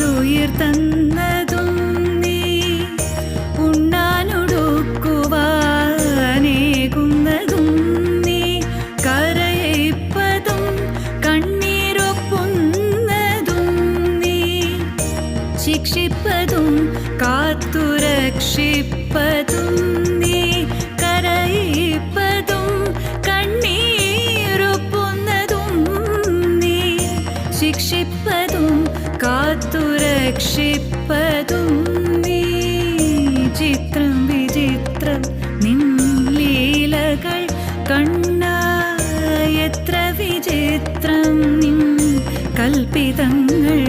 കണ്ണിലുയിർ തന്നതും നീ, ഉണ്ണാനൊടുക്കുവാനേകുന്നതും നീ, കരയിപ്പതും കണ്ണീരൊപ്പുന്നതും നീ, ശിക്ഷിപ്പതും കാത്തുരക്ഷിപ്പതും നീ, കരയിപ്പതും കണ്ണീരൊപ്പുന്നതും നീ, ശിക്ഷിപ്പതും കാത്തുരക്ഷിപ്പതും നീ. ചിത്രം വിചിത്രം നിൻ ലീലകൾ കണ്ണാ, എത്ര വിചിത്രം നിൻ കൽപ്പിതങ്ങൾ.